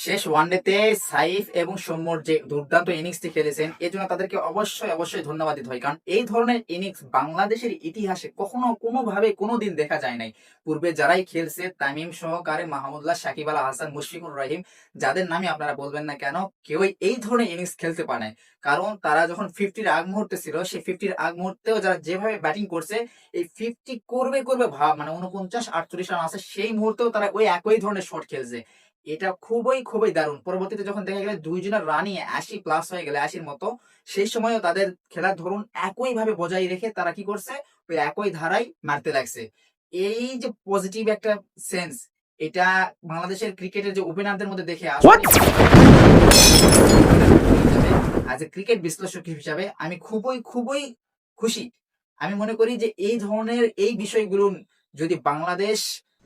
শেষ ওয়ানডেতে সাইফ এবং সৌম্যর যে দুর্দান্ত ইনিংসটি খেলেছেন এর জন্য তাদেরকে অবশ্যই অবশ্যই ধন্যবাদ দিতে হয়, কারণ এই ধরনের ইনিংস বাংলাদেশের ইতিহাসে কখনো কোনোভাবে কোনোদিন দেখা যায় নাই। পূর্বে যারাই খেলছে তামিম সহকারে মাহমুদুল্লাহ, সাকিব আল হাসান, মুশফিকুর রহিম, যাদের নামে আপনারা বলবেন না কেন, কেউই এই ধরনের ইনিংস খেলতে পারে নাই। কারণ তারা যখন ফিফটির আগ মুহূর্তে ছিল, সেই ফিফটির আগ মুহূর্তেও যারা যেভাবে ব্যাটিং করছে, এই ফিফটি করবে করবে ভাব, মানে 49-48 রান আছে সেই মুহূর্তেও তারা ওই একই ধরনের শট খেলছে। এটা খুবই খুবই দারুণ। পরবর্তীতে যখন দেখা গেল দুইজনের রানই 80+ হয়ে গেলে, 80-র মতো, সেই সময়ও তাদের খেলার ধরুন একই ভাবে বজায় রেখে তারা কি করছে, ওই একই ধারায় মারতে লাগছে। এই যে পজিটিভ একটা সেন্স, এটা বাংলাদেশের ক্রিকেটের যে ওপেনারদের মধ্যে দেখে আসলে আজ এ ক্রিকেট বিশ্লেষক হিসাবে আমি খুবই খুবই খুশি। আমি মনে করি যে এই ধরনের এই বিষয়গুলো যদি বাংলাদেশ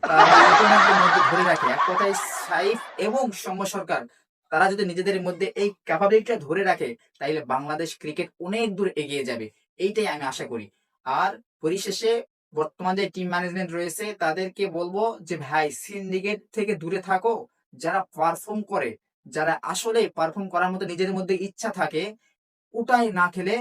তার ওপেনারদের মধ্যে ধরে রাখে, এক কথায় সাইফ এবং সৌম্য সরকার, তারা যদি নিজেদের মধ্যে এই ক্যাপাবিলিটিটা ধরে রাখে, তাইলে বাংলাদেশ ক্রিকেট অনেক দূর এগিয়ে যাবে। এইটাই আমি আশা করি। আর পরিশেষে বর্তমান যে টিম ম্যানেজমেন্ট রয়েছে তাদেরকে বলবো যে ভাই, সিন্ডিকেট থেকে দূরে থাকো। যারা পারফর্ম করে, যারা আসলে পারফর্ম করার মতো নিজেদের মধ্যে ইচ্ছা থাকে, ওটাই না খেলে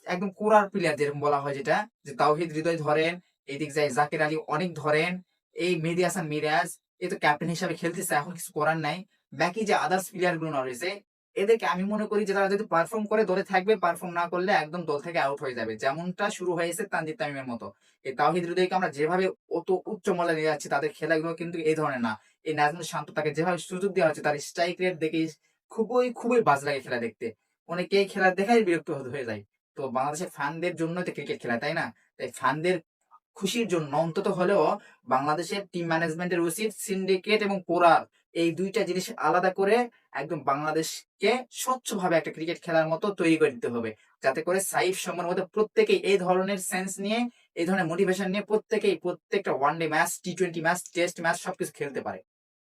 একদম কোরার প্লেয়ার যেরকম বলা হয়, যেটা যে তাওহিদ হৃদয় ধরেন, এদিক যায় জাকির আলী অনেক ধরেন, এই মেহেদী হাসান মিরাজ, এ তো ক্যাপ্টেন হিসাবে খেলতেছে, এখন কিছু করার নাই। বাকি যে আদার্স প্লেয়ার গুলো রয়েছে, এদেরকে আমি মনে করি যে তারা যদি পারফর্ম করে দলে থাকবে, পারফর্ম না করলে একদম দল থেকে আউট হয়ে যাবে, যেমনটা শুরু হয়েছে তানজিদ তামিমের মতো। এই তাওহিদ হৃদয়কে আমরা যেভাবে অত উচ্চ মজা নিয়ে যাচ্ছি, তাদের খেলাগুলো কিন্তু এই ধরনের না। এই নাজমুল শান্ত, তাকে যেভাবে সুযোগ দেওয়া হচ্ছে, তার স্ট্রাইক রেট দেখে খুবই খুবই বাজ লাগে খেলা দেখতে। অনেকেই খেলা দেখাই বিরক্ত হয়ে যায়। তো বাংলাদেশের ফ্যানদের জন্য তো ক্রিকেট খেলা, তাই না? তাই ফ্যানদের খুশির জন্য অন্তত হলেও বাংলাদেশের টিম ম্যানেজমেন্টের উচিত সিন্ডিকেট এবং কোরা, এই দুইটা জিনিস আলাদা করে একদম বাংলাদেশকে স্বচ্ছভাবে একটা ক্রিকেট খেলার মতো তৈরি করে দিতে হবে, যাতে করে সাইফ সময়ের মধ্যে প্রত্যেকেই এই ধরনের সেন্স নিয়ে, এই ধরনের মোটিভেশন নিয়ে প্রত্যেকেই প্রত্যেকটা ওয়ানডে ম্যাচ, টি-20 ম্যাচ, টেস্ট ম্যাচ সবকিছু খেলতে পারে।